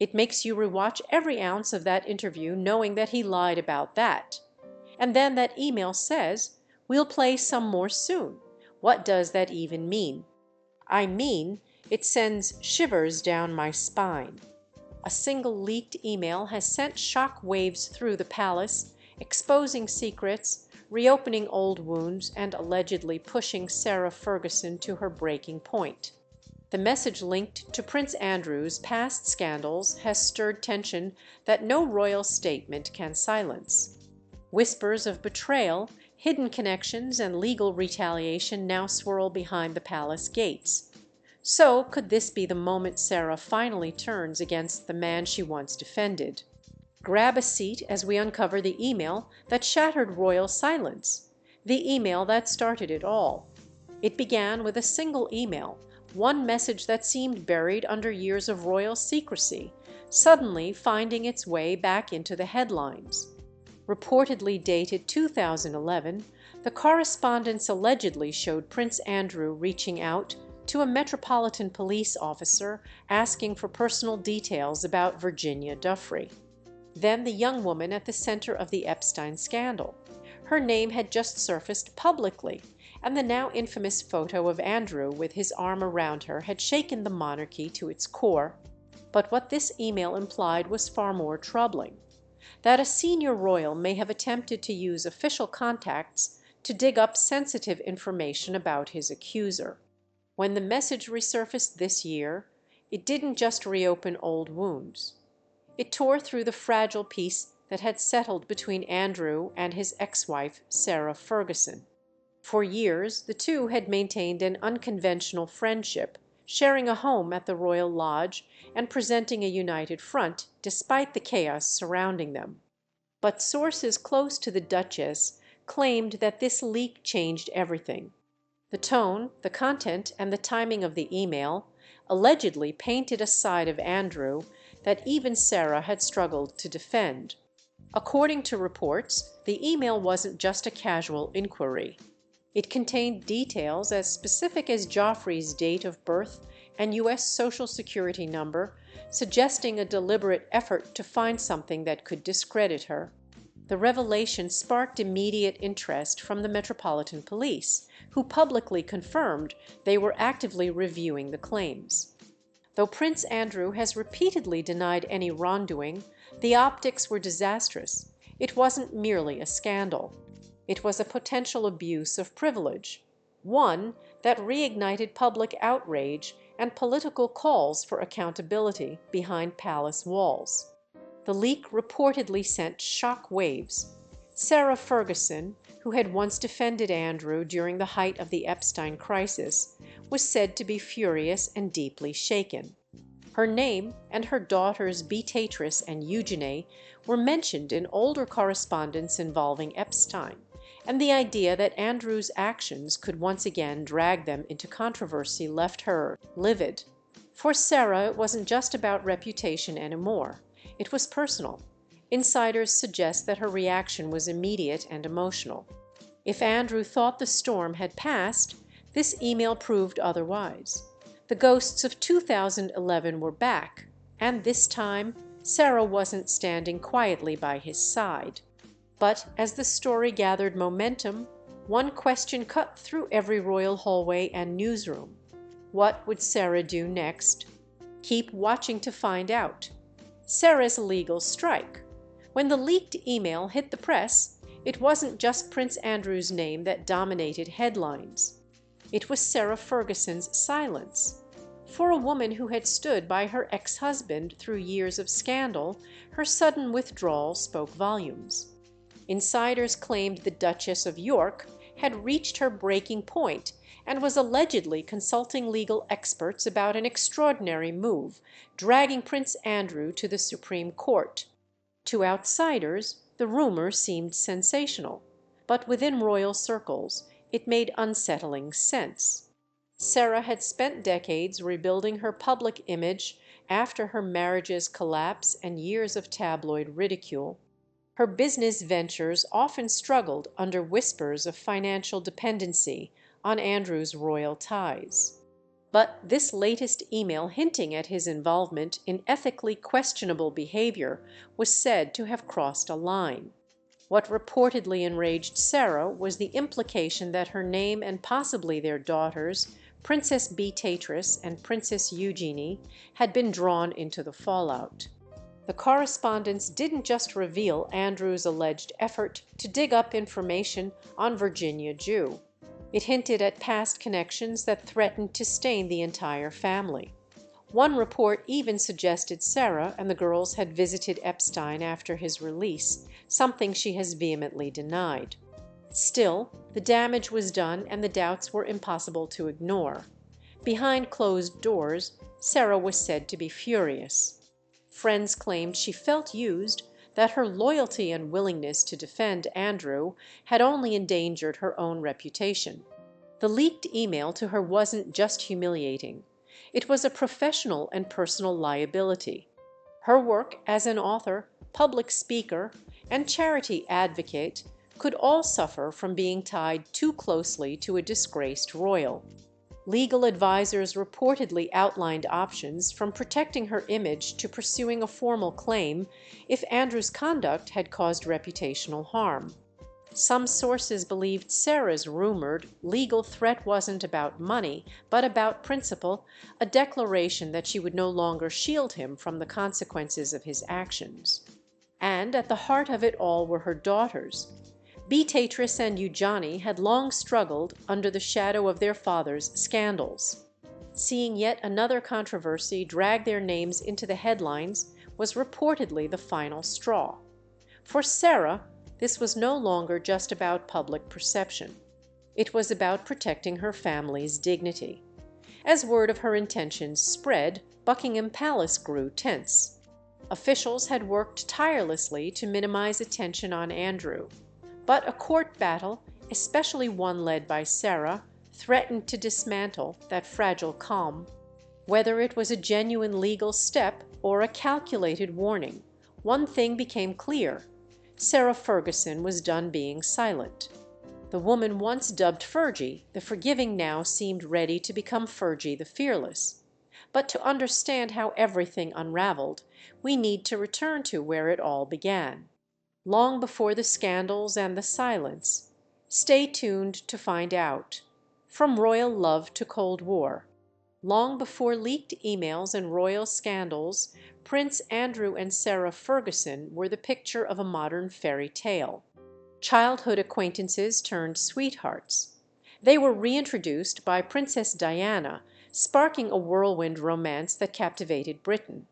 It makes you rewatch every ounce of that interview knowing that he lied about that. And then that email says, "We'll play some more soon." What does that even mean? I mean, it sends shivers down my spine. A single leaked email has sent shock waves through the palace, exposing secrets, reopening old wounds, and allegedly pushing Sarah Ferguson to her breaking point. The message linked to Prince Andrew's past scandals has stirred tension that no royal statement can silence. Whispers of betrayal, hidden connections, and legal retaliation now swirl behind the palace gates. So could this be the moment Sarah finally turns against the man she once defended? Grab a seat as we uncover the email that shattered royal silence, the email that started it all. It began with a single email, one message that seemed buried under years of royal secrecy, suddenly finding its way back into the headlines. Reportedly dated 2011, the correspondence allegedly showed Prince Andrew reaching out to a Metropolitan Police officer asking for personal details about Virginia Giuffre, then the young woman at the center of the Epstein scandal. Her name had just surfaced publicly, and the now infamous photo of Andrew with his arm around her had shaken the monarchy to its core. But what this email implied was far more troubling: that a senior royal may have attempted to use official contacts to dig up sensitive information about his accuser. When the message resurfaced this year, it didn't just reopen old wounds. It tore through the fragile peace that had settled between Andrew and his ex-wife, Sarah Ferguson. For years, the two had maintained an unconventional friendship, sharing a home at the Royal Lodge and presenting a united front despite the chaos surrounding them. But sources close to the Duchess claimed that this leak changed everything. The tone, the content, and the timing of the email allegedly painted a side of Andrew that even Sarah had struggled to defend. According to reports, the email wasn't just a casual inquiry. It contained details as specific as Joffrey's date of birth and U.S. Social Security number, suggesting a deliberate effort to find something that could discredit her. The revelation sparked immediate interest from the Metropolitan Police, who publicly confirmed they were actively reviewing the claims. Though Prince Andrew has repeatedly denied any wrongdoing, the optics were disastrous. It wasn't merely a scandal. It was a potential abuse of privilege, one that reignited public outrage and political calls for accountability behind palace walls. The leak reportedly sent shock waves. Sarah Ferguson, who had once defended Andrew during the height of the Epstein crisis, was said to be furious and deeply shaken. Her name and her daughters Beatrice and Eugenie were mentioned in older correspondence involving Epstein, and the idea that Andrew's actions could once again drag them into controversy left her livid. For Sarah, it wasn't just about reputation anymore. It was personal. Insiders suggest that her reaction was immediate and emotional. If Andrew thought the storm had passed, this email proved otherwise. The ghosts of 2011 were back, and this time Sarah wasn't standing quietly by his side. But as the story gathered momentum, one question cut through every royal hallway and newsroom. What would Sarah do next? Keep watching to find out. Sarah's legal strike. When the leaked email hit the press, it wasn't just Prince Andrew's name that dominated headlines. It was Sarah Ferguson's silence. For a woman who had stood by her ex-husband through years of scandal, her sudden withdrawal spoke volumes. Insiders claimed the Duchess of York had reached her breaking point and was allegedly consulting legal experts about an extraordinary move, dragging Prince Andrew to the Supreme Court. To outsiders, the rumor seemed sensational, but within royal circles it made unsettling sense. Sarah had spent decades rebuilding her public image after her marriage's collapse and years of tabloid ridicule. Her business ventures often struggled under whispers of financial dependency on Andrew's royal ties. But this latest email hinting at his involvement in ethically questionable behavior was said to have crossed a line. What reportedly enraged Sarah was the implication that her name and possibly their daughters, Princess Beatrice and Princess Eugenie, had been drawn into the fallout. The correspondence didn't just reveal Andrew's alleged effort to dig up information on Virginia Jew. It hinted at past connections that threatened to stain the entire family. One report even suggested Sarah and the girls had visited Epstein after his release, something she has vehemently denied. Still, the damage was done and the doubts were impossible to ignore. Behind closed doors, Sarah was said to be furious. Friends claimed she felt used, that her loyalty and willingness to defend Andrew had only endangered her own reputation. The leaked email to her wasn't just humiliating. It was a professional and personal liability. Her work as an author, public speaker, and charity advocate could all suffer from being tied too closely to a disgraced royal. Legal advisers reportedly outlined options from protecting her image to pursuing a formal claim if Andrew's conduct had caused reputational harm. Some sources believed Sarah's rumored legal threat wasn't about money, but about principle, a declaration that she would no longer shield him from the consequences of his actions. And at the heart of it all were her daughters. Beatrice and Eugenie had long struggled under the shadow of their father's scandals. Seeing yet another controversy drag their names into the headlines was reportedly the final straw. For Sarah, this was no longer just about public perception. It was about protecting her family's dignity. As word of her intentions spread, Buckingham Palace grew tense. Officials had worked tirelessly to minimize attention on Andrew. But a court battle, especially one led by Sarah, threatened to dismantle that fragile calm. Whether it was a genuine legal step or a calculated warning, one thing became clear: Sarah Ferguson was done being silent. The woman once dubbed Fergie the forgiving now seemed ready to become Fergie the fearless. But to understand how everything unraveled, we need to return to where it all began. Long before the scandals and the silence. Stay tuned to find out. From royal love to Cold War. Long before leaked emails and royal scandals, Prince Andrew and Sarah Ferguson were the picture of a modern fairy tale. Childhood acquaintances turned sweethearts. They were reintroduced by Princess Diana, sparking a whirlwind romance that captivated Britain.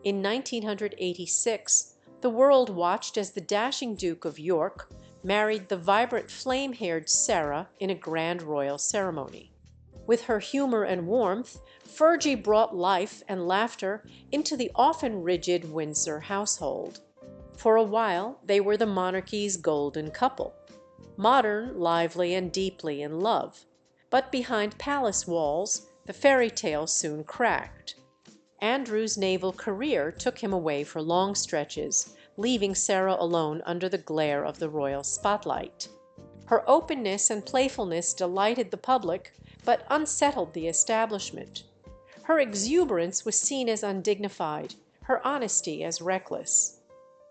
In 1986, the world watched as the dashing Duke of York married the vibrant flame-haired Sarah in a grand royal ceremony. With her humor and warmth, Fergie brought life and laughter into the often rigid Windsor household. For a while, they were the monarchy's golden couple. Modern, lively, and deeply in love. But behind palace walls, the fairy tale soon cracked. Andrew's naval career took him away for long stretches, leaving Sarah alone under the glare of the royal spotlight. Her openness and playfulness delighted the public, but unsettled the establishment. Her exuberance was seen as undignified, her honesty as reckless.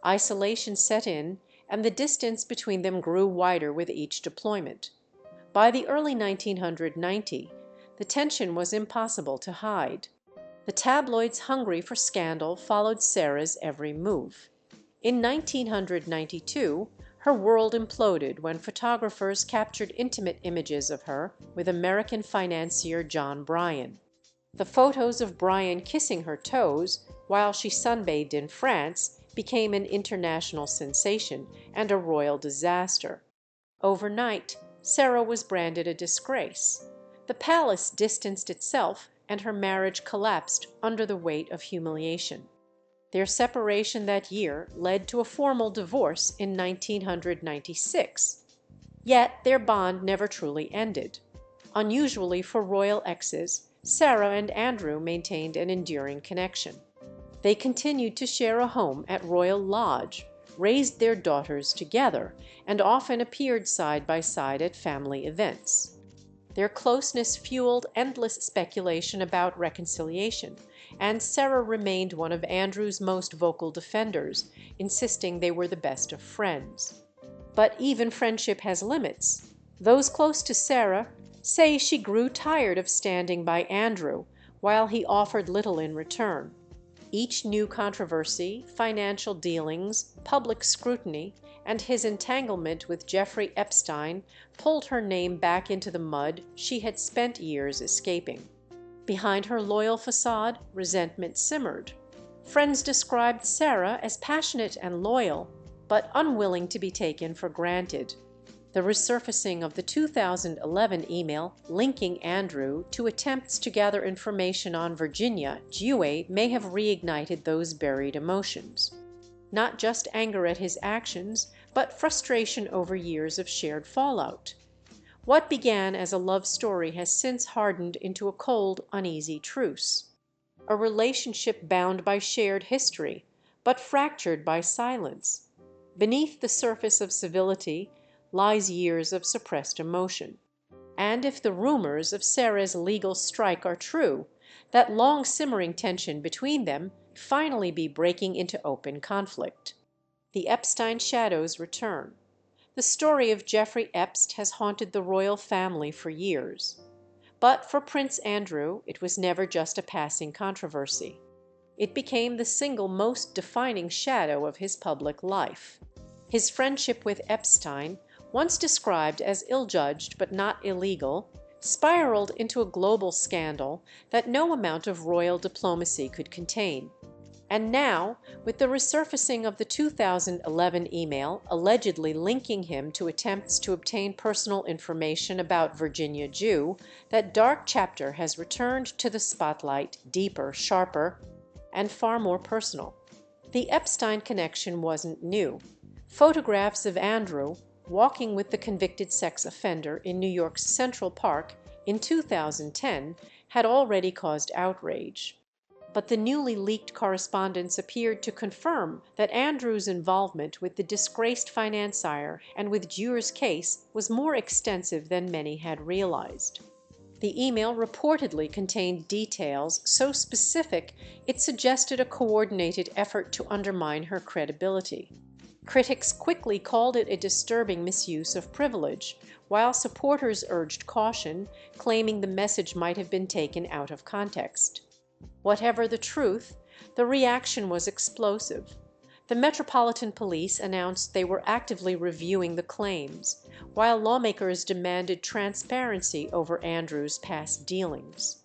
Isolation set in, and the distance between them grew wider with each deployment. By the early 1990, the tension was impossible to hide. The tabloids hungry for scandal followed Sarah's every move. In 1992, her world imploded when photographers captured intimate images of her with American financier John Bryan. The photos of Bryan kissing her toes while she sunbathed in France became an international sensation and a royal disaster. Overnight, Sarah was branded a disgrace. The palace distanced itself, and her marriage collapsed under the weight of humiliation. Their separation that year led to a formal divorce in 1996. Yet their bond never truly ended. Unusually for royal exes, Sarah and Andrew maintained an enduring connection. They continued to share a home at Royal Lodge, raised their daughters together, and often appeared side by side at family events. Their closeness fueled endless speculation about reconciliation, and Sarah remained one of Andrew's most vocal defenders, insisting they were the best of friends. But even friendship has limits. Those close to Sarah say she grew tired of standing by Andrew, while he offered little in return. Each new controversy, financial dealings, public scrutiny, and his entanglement with Jeffrey Epstein pulled her name back into the mud she had spent years escaping. Behind her loyal facade, resentment simmered. Friends described Sarah as passionate and loyal, but unwilling to be taken for granted. The resurfacing of the 2011 email linking Andrew to attempts to gather information on Virginia Dewey may have reignited those buried emotions. Not just anger at his actions, but frustration over years of shared fallout. What began as a love story has since hardened into a cold, uneasy truce. A relationship bound by shared history, but fractured by silence. Beneath the surface of civility lies years of suppressed emotion. And if the rumors of Sarah's legal strike are true, that long simmering tension between them may finally be breaking into open conflict. The Epstein shadows return. The story of Jeffrey Epst has haunted the royal family for years. But for Prince Andrew, it was never just a passing controversy. It became the single most defining shadow of his public life. His friendship with Epstein, once described as ill-judged but not illegal, spiraled into a global scandal that no amount of royal diplomacy could contain. And now, with the resurfacing of the 2011 email allegedly linking him to attempts to obtain personal information about Virginia Jew, that dark chapter has returned to the spotlight, deeper, sharper, and far more personal. The Epstein connection wasn't new. Photographs of Andrew walking with the convicted sex offender in New York's Central Park in 2010 had already caused outrage. But the newly leaked correspondence appeared to confirm that Andrew's involvement with the disgraced financier and with Dewey's case was more extensive than many had realized. The email reportedly contained details so specific it suggested a coordinated effort to undermine her credibility. Critics quickly called it a disturbing misuse of privilege, while supporters urged caution, claiming the message might have been taken out of context. Whatever the truth, the reaction was explosive. The Metropolitan Police announced they were actively reviewing the claims, while lawmakers demanded transparency over Andrew's past dealings.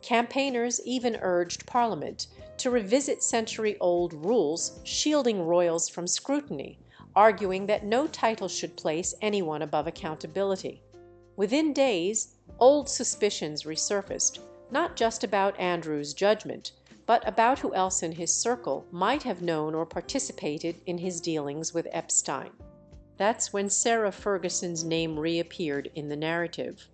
Campaigners even urged Parliament to revisit century-old rules shielding royals from scrutiny, arguing that no title should place anyone above accountability. Within days, old suspicions resurfaced, not just about Andrew's judgment, but about who else in his circle might have known or participated in his dealings with Epstein. That's when Sarah Ferguson's name reappeared in the narrative.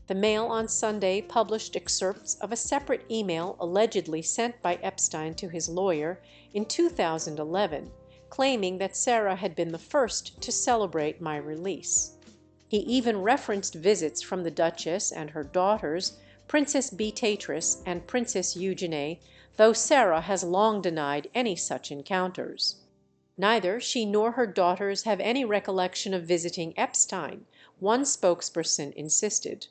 The Mail on Sunday published excerpts of a separate email allegedly sent by Epstein to his lawyer in 2011, claiming that Sarah had been the first to celebrate my release. He even referenced visits from the Duchess and her daughters, Princess Beatrice and Princess Eugenie, though Sarah has long denied any such encounters. Neither she nor her daughters have any recollection of visiting Epstein, one spokesperson insisted.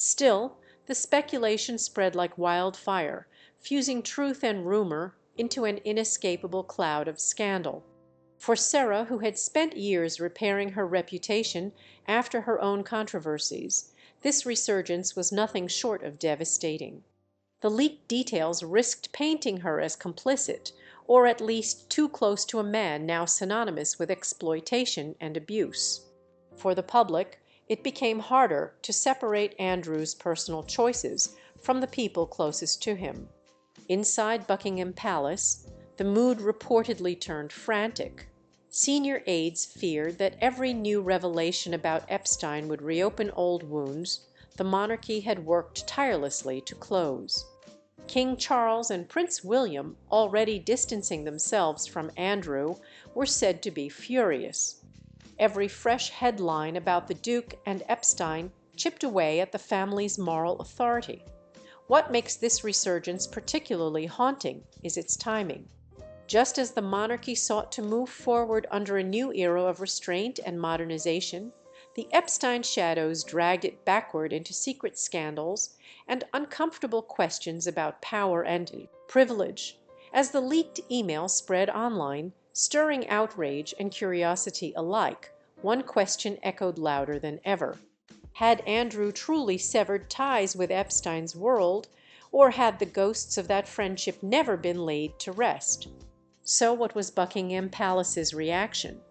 Still, the speculation spread like wildfire, fusing truth and rumor into an inescapable cloud of scandal. For Sarah, who had spent years repairing her reputation after her own controversies, this resurgence was nothing short of devastating. The leaked details risked painting her as complicit, or at least too close to a man now synonymous with exploitation and abuse. For the public, it became harder to separate Andrew's personal choices from the people closest to him. Inside Buckingham Palace, the mood reportedly turned frantic. Senior aides feared that every new revelation about Epstein would reopen old wounds the monarchy had worked tirelessly to close. King Charles and Prince William, already distancing themselves from Andrew, were said to be furious. Every fresh headline about the Duke and Epstein chipped away at the family's moral authority. What makes this resurgence particularly haunting is its timing. Just as the monarchy sought to move forward under a new era of restraint and modernization, the Epstein shadows dragged it backward into secret scandals and uncomfortable questions about power and privilege. As the leaked email spread online, stirring outrage and curiosity alike, one question echoed louder than ever. Had Andrew truly severed ties with Epstein's world, or had the ghosts of that friendship never been laid to rest? So what was Buckingham Palace's reaction?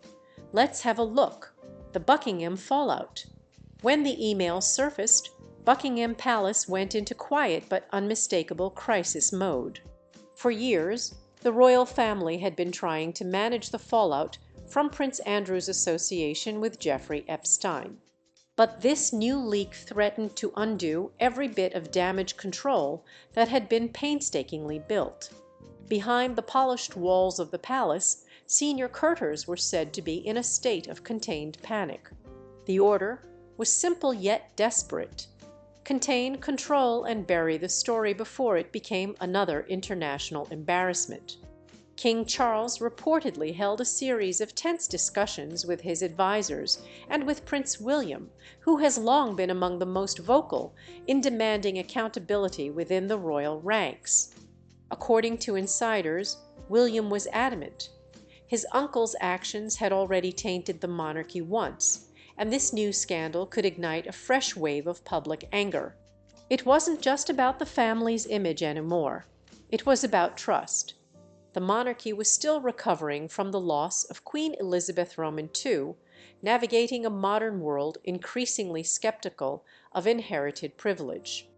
Let's have a look. The Buckingham fallout. When the email surfaced, Buckingham Palace went into quiet but unmistakable crisis mode. For years, the royal family had been trying to manage the fallout from Prince Andrew's association with Jeffrey Epstein. But this new leak threatened to undo every bit of damage control that had been painstakingly built. Behind the polished walls of the palace, senior courtiers were said to be in a state of contained panic. The order was simple yet desperate: contain, control, and bury the story before it became another international embarrassment. King Charles reportedly held a series of tense discussions with his advisers and with Prince William, who has long been among the most vocal in demanding accountability within the royal ranks. According to insiders, William was adamant. His uncle's actions had already tainted the monarchy once, and this new scandal could ignite a fresh wave of public anger. It wasn't just about the family's image anymore. It was about trust. The monarchy was still recovering from the loss of Queen Elizabeth Roman II, navigating a modern world increasingly skeptical of inherited privilege.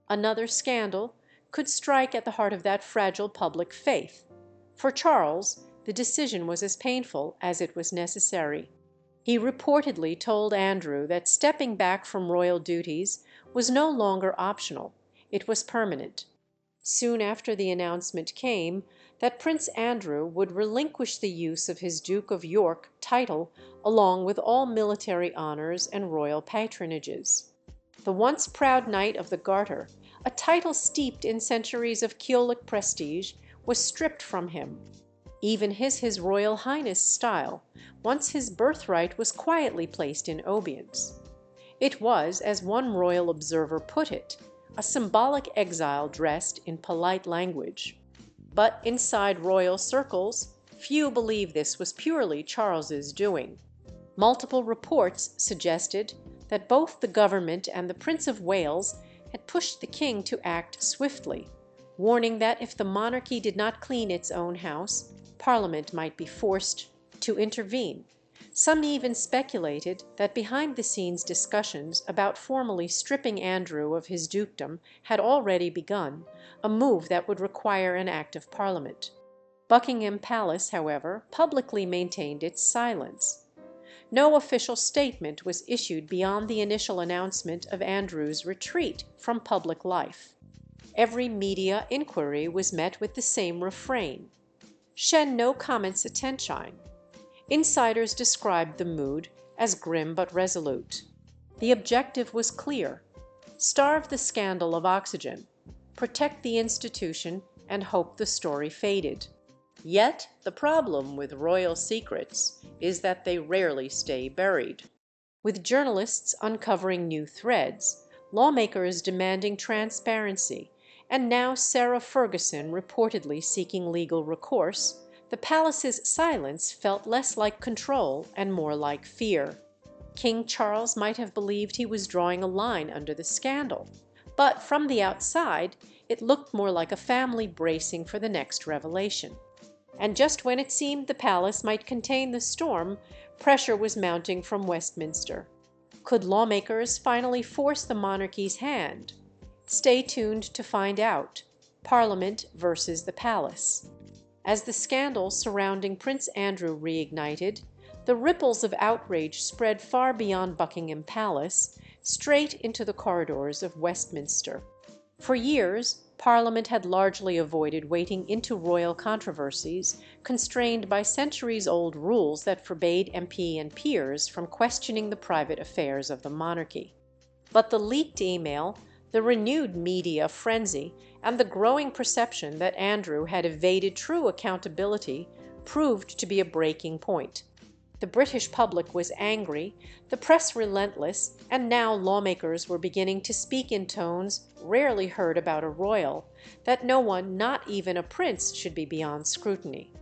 Another scandal could strike at the heart of that fragile public faith. For Charles, the decision was as painful as it was necessary. He reportedly told Andrew that stepping back from royal duties was no longer optional, it was permanent. Soon after the announcement came that Prince Andrew would relinquish the use of his Duke of York title along with all military honours and royal patronages. The once proud Knight of the Garter, a title steeped in centuries of Keolik prestige, was stripped from him. Even His Royal Highness style, once his birthright, was quietly placed in obedience. It was, as one royal observer put it, a symbolic exile dressed in polite language. But inside royal circles, few believe this was purely Charles's doing. Multiple reports suggested that both the government and the Prince of Wales had pushed the king to act swiftly, warning that if the monarchy did not clean its own house, Parliament might be forced to intervene. Some even speculated that behind-the-scenes discussions about formally stripping Andrew of his dukedom had already begun, a move that would require an act of Parliament. Buckingham Palace, however, publicly maintained its silence. No official statement was issued beyond the initial announcement of Andrew's retreat from public life. Every media inquiry was met with the same refrain: "Shen no comments attention." Insiders described the mood as grim but resolute. The objective was clear: starve the scandal of oxygen, protect the institution, and hope the story faded. Yet the problem with royal secrets is that they rarely stay buried. With journalists uncovering new threads, lawmakers demanding transparency, and now Sarah Ferguson reportedly seeking legal recourse, the palace's silence felt less like control and more like fear. King Charles might have believed he was drawing a line under the scandal, but from the outside it looked more like a family bracing for the next revelation. And just when it seemed the palace might contain the storm, pressure was mounting from Westminster. Could lawmakers finally force the monarchy's hand? Stay tuned to find out. Parliament versus the palace. As the scandal surrounding Prince Andrew reignited, the ripples of outrage spread far beyond Buckingham Palace, straight into the corridors of Westminster. For years, Parliament had largely avoided wading into royal controversies, constrained by centuries-old rules that forbade MP and peers from questioning the private affairs of the monarchy. But the leaked email, the renewed media frenzy, and the growing perception that Andrew had evaded true accountability proved to be a breaking point. The British public was angry, the press relentless, and now lawmakers were beginning to speak in tones rarely heard about a royal, that no one, not even a prince, should be beyond scrutiny.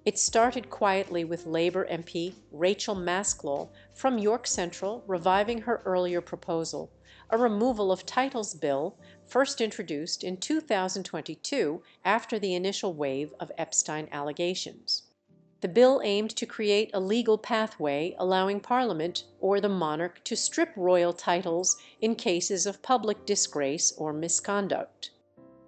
It started quietly with Labour MP Rachel Masclall from York Central reviving her earlier proposal, a removal of titles bill first introduced in 2022 after the initial wave of Epstein allegations. The bill aimed to create a legal pathway allowing Parliament or the monarch to strip royal titles in cases of public disgrace or misconduct.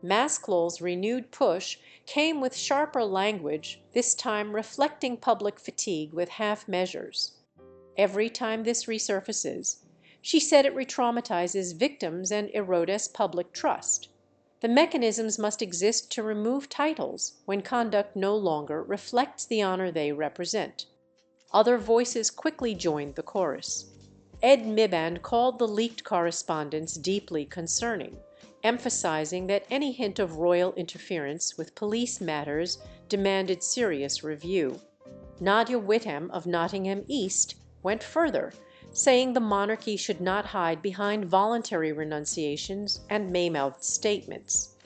Masclall's renewed push came with sharper language, this time reflecting public fatigue with half measures. Every time this resurfaces, she said it re-traumatizes victims and erodes public trust. The mechanisms must exist to remove titles when conduct no longer reflects the honor they represent. Other voices quickly joined the chorus. Ed Miliband called the leaked correspondence deeply concerning, emphasizing that any hint of royal interference with police matters demanded serious review. Nadia Whitham of Nottingham East went further, saying the monarchy should not hide behind voluntary renunciations and May-mouthed statements.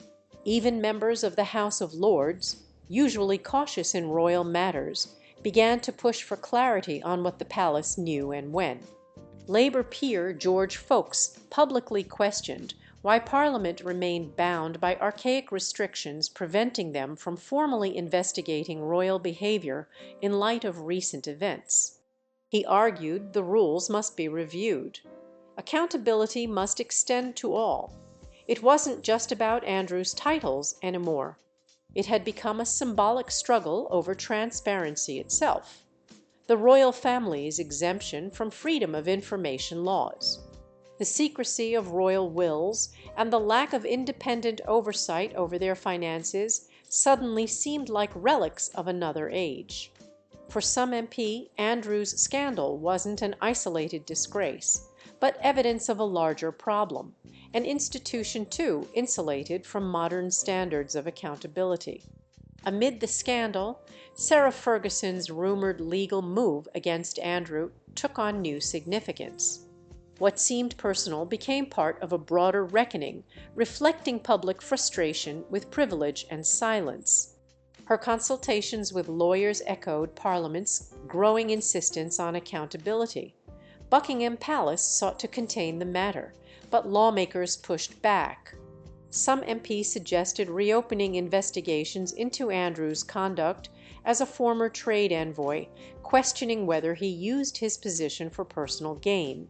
Even members of the House of Lords, usually cautious in royal matters, began to push for clarity on what the palace knew and when. Labour peer George Foulkes publicly questioned why Parliament remained bound by archaic restrictions preventing them from formally investigating royal behaviour in light of recent events. He argued the rules must be reviewed. Accountability must extend to all. It wasn't just about Andrew's titles anymore. It had become a symbolic struggle over transparency itself. The royal family's exemption from freedom of information laws. The secrecy of royal wills and the lack of independent oversight over their finances suddenly seemed like relics of another age. For some MP, Andrew's scandal wasn't an isolated disgrace, but evidence of a larger problem, an institution too insulated from modern standards of accountability. Amid the scandal, Sarah Ferguson's rumored legal move against Andrew took on new significance. What seemed personal became part of a broader reckoning, reflecting public frustration with privilege and silence. Her consultations with lawyers echoed Parliament's growing insistence on accountability. Buckingham Palace sought to contain the matter, but lawmakers pushed back. Some MPs suggested reopening investigations into Andrew's conduct as a former trade envoy, questioning whether he used his position for personal gain.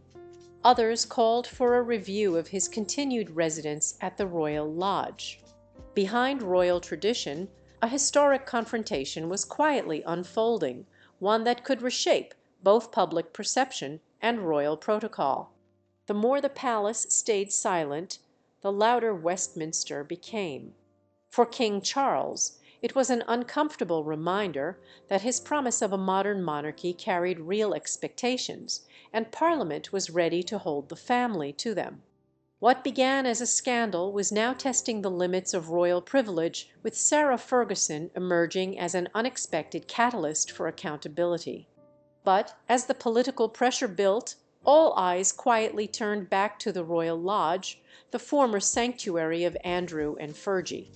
Others called for a review of his continued residence at the Royal Lodge. Behind royal tradition, a historic confrontation was quietly unfolding, one that could reshape both public perception and royal protocol. The more the palace stayed silent, the louder Westminster became. For King Charles, it was an uncomfortable reminder that his promise of a modern monarchy carried real expectations, and Parliament was ready to hold the family to them. What began as a scandal was now testing the limits of royal privilege, with Sarah Ferguson emerging as an unexpected catalyst for accountability. But as the political pressure built, all eyes quietly turned back to the Royal Lodge, the former sanctuary of Andrew and Fergie.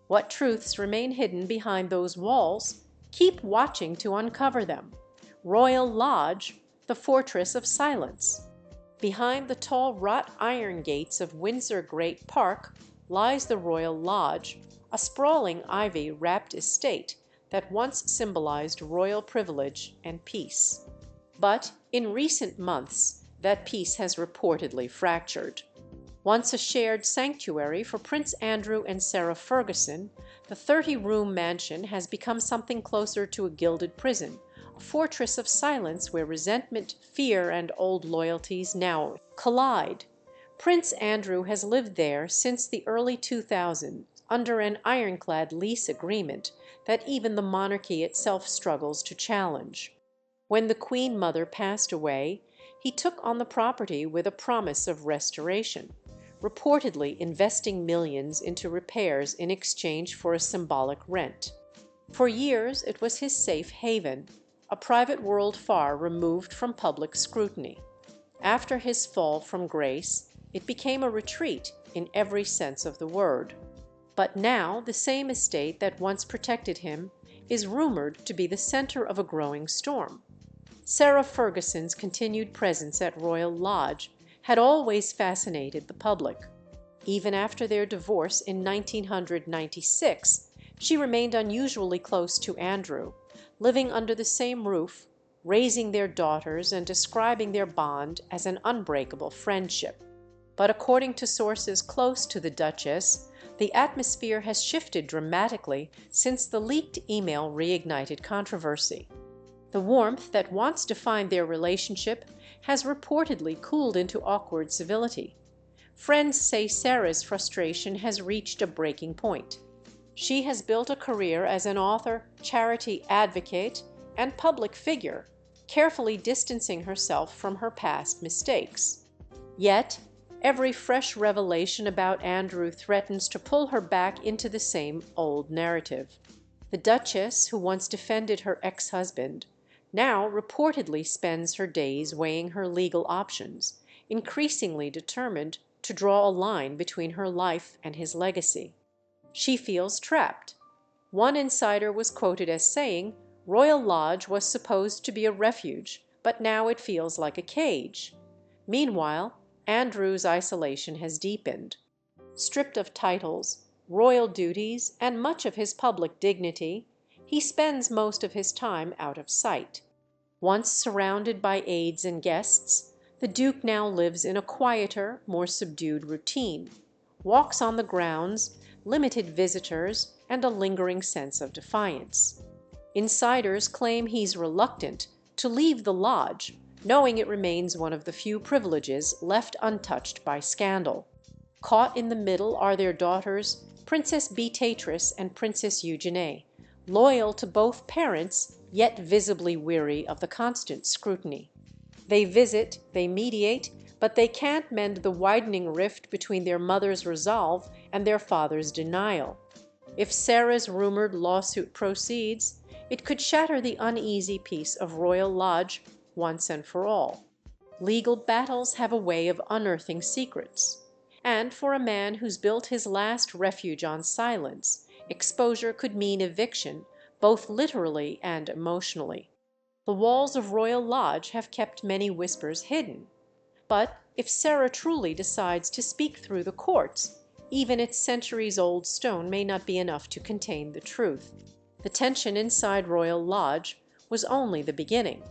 What truths remain hidden behind those walls? Keep watching to uncover them. Royal Lodge, the fortress of silence. Behind the tall wrought iron gates of Windsor Great Park lies the Royal Lodge, a sprawling ivy-wrapped estate that once symbolized royal privilege and peace. But in recent months, that peace has reportedly fractured. Once a shared sanctuary for Prince Andrew and Sarah Ferguson, the 30-room mansion has become something closer to a gilded prison, a fortress of silence where resentment, fear, and old loyalties now collide. Prince Andrew has lived there since the early 2000s under an ironclad lease agreement that even the monarchy itself struggles to challenge. When the Queen Mother passed away, he took on the property with a promise of restoration, reportedly investing millions into repairs in exchange for a symbolic rent. For years it was his safe haven, a private world far removed from public scrutiny. After his fall from grace, it became a retreat in every sense of the word. But now the same estate that once protected him is rumored to be the center of a growing storm. Sarah Ferguson's continued presence at Royal Lodge had always fascinated the public. Even after their divorce in 1996, she remained unusually close to Andrew, living under the same roof, raising their daughters, and describing their bond as an unbreakable friendship. But according to sources close to the Duchess, the atmosphere has shifted dramatically since the leaked email reignited controversy. The warmth that once defined their relationship has reportedly cooled into awkward civility. Friends say Sarah's frustration has reached a breaking point. She has built a career as an author, charity advocate, and public figure, carefully distancing herself from her past mistakes. Yet, every fresh revelation about Andrew threatens to pull her back into the same old narrative. The Duchess, who once defended her ex-husband, now reportedly spends her days weighing her legal options, increasingly determined to draw a line between her life and his legacy. She feels trapped. One insider was quoted as saying, "Royal Lodge was supposed to be a refuge, but now it feels like a cage." Meanwhile, Andrew's isolation has deepened. Stripped of titles, royal duties, and much of his public dignity, he spends most of his time out of sight. Once surrounded by aides and guests, the Duke now lives in a quieter, more subdued routine, walks on the grounds, limited visitors, and a lingering sense of defiance. Insiders claim he's reluctant to leave the lodge, knowing it remains one of the few privileges left untouched by scandal. Caught in the middle are their daughters, Princess Beatrice and Princess Eugenie, loyal to both parents, yet visibly weary of the constant scrutiny. They visit, they mediate, but they can't mend the widening rift between their mother's resolve and their father's denial. If Sarah's rumored lawsuit proceeds, it could shatter the uneasy peace of Royal Lodge once and for all. Legal battles have a way of unearthing secrets. And for a man who's built his last refuge on silence, exposure could mean eviction, both literally and emotionally. The walls of Royal Lodge have kept many whispers hidden. But if Sarah truly decides to speak through the courts, even its centuries-old stone may not be enough to contain the truth. The tension inside Royal Lodge was only the beginning.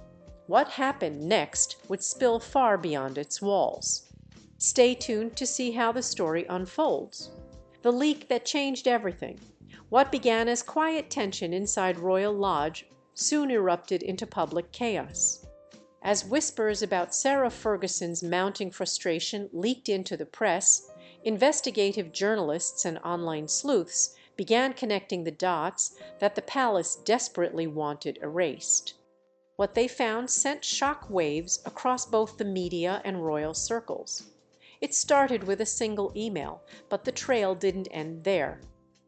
What happened next would spill far beyond its walls. Stay tuned to see how the story unfolds. The leak that changed everything. What began as quiet tension inside Royal Lodge soon erupted into public chaos. As whispers about Sarah Ferguson's mounting frustration leaked into the press, investigative journalists and online sleuths began connecting the dots that the palace desperately wanted erased. What they found sent shock waves across both the media and royal circles. It started with a single email, but the trail didn't end there.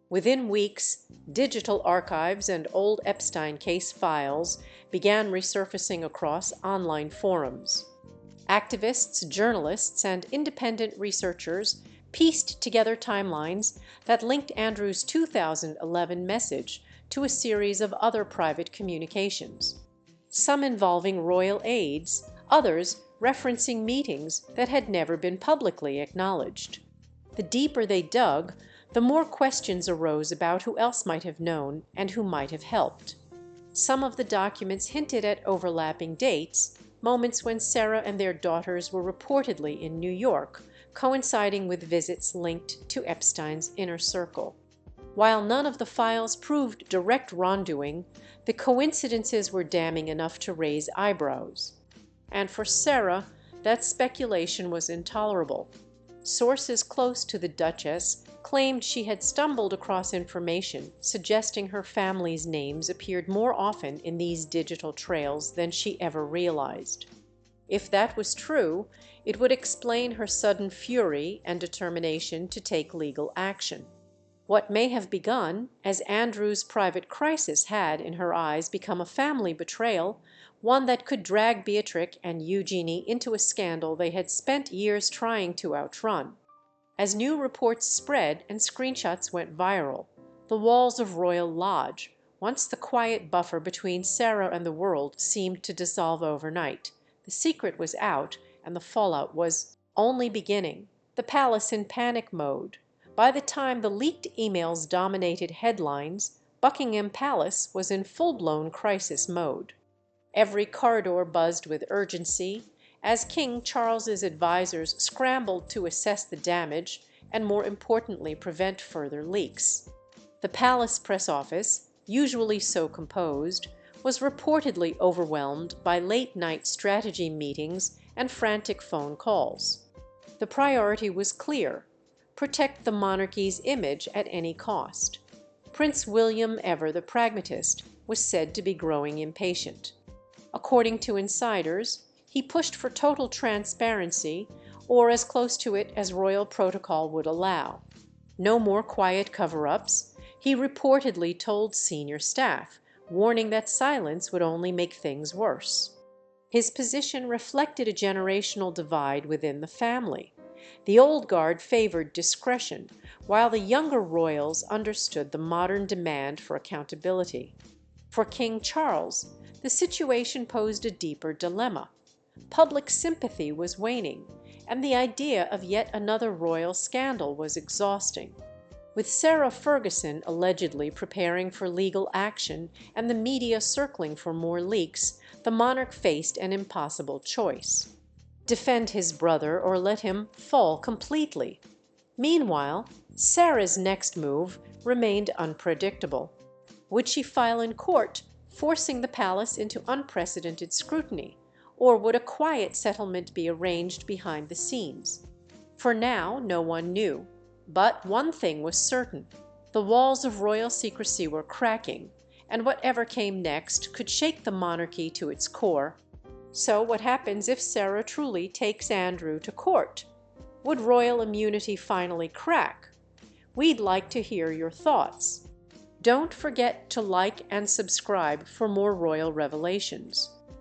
Within weeks, digital archives and old Epstein case files began resurfacing across online forums. Activists, journalists, and independent researchers pieced together timelines that linked Andrew's 2011 message to a series of other private communications, some involving royal aides, others referencing meetings that had never been publicly acknowledged. The deeper they dug, the more questions arose about who else might have known and who might have helped. Some of the documents hinted at overlapping dates, moments when Sarah and their daughters were reportedly in New York, coinciding with visits linked to Epstein's inner circle. While none of the files proved direct wrongdoing, the coincidences were damning enough to raise eyebrows. And for Sarah, that speculation was intolerable. Sources close to the Duchess claimed she had stumbled across information suggesting her family's names appeared more often in these digital trails than she ever realized. If that was true, it would explain her sudden fury and determination to take legal action. What may have begun as Andrew's private crisis had, in her eyes, become a family betrayal, one that could drag Beatrix and Eugenie into a scandal they had spent years trying to outrun. As new reports spread and screenshots went viral, the walls of Royal Lodge, once the quiet buffer between Sarah and the world, seemed to dissolve overnight. The secret was out, and the fallout was only beginning. The palace in panic mode. By the time the leaked emails dominated headlines, Buckingham Palace was in full-blown crisis mode. Every corridor buzzed with urgency, as King Charles's advisers scrambled to assess the damage and, more importantly, prevent further leaks. The palace press office, usually so composed, was reportedly overwhelmed by late-night strategy meetings and frantic phone calls. The priority was clear: protect the monarchy's image at any cost. Prince William, ever the pragmatist, was said to be growing impatient. According to insiders, he pushed for total transparency, or as close to it as royal protocol would allow. No more quiet cover-ups, he reportedly told senior staff, warning that silence would only make things worse. His position reflected a generational divide within the family. The old guard favored discretion, while the younger royals understood the modern demand for accountability. For King Charles, the situation posed a deeper dilemma. Public sympathy was waning, and the idea of yet another royal scandal was exhausting. With Sarah Ferguson allegedly preparing for legal action and the media circling for more leaks, the monarch faced an impossible choice: defend his brother or let him fall completely. Meanwhile, Sarah's next move remained unpredictable. Would she file in court, forcing the palace into unprecedented scrutiny, or would a quiet settlement be arranged behind the scenes? For now, no one knew. But one thing was certain: the walls of royal secrecy were cracking, and whatever came next could shake the monarchy to its core. So what happens if Sarah truly takes Andrew to court? Would royal immunity finally crack? We'd like to hear your thoughts. Don't forget to like and subscribe for more royal revelations.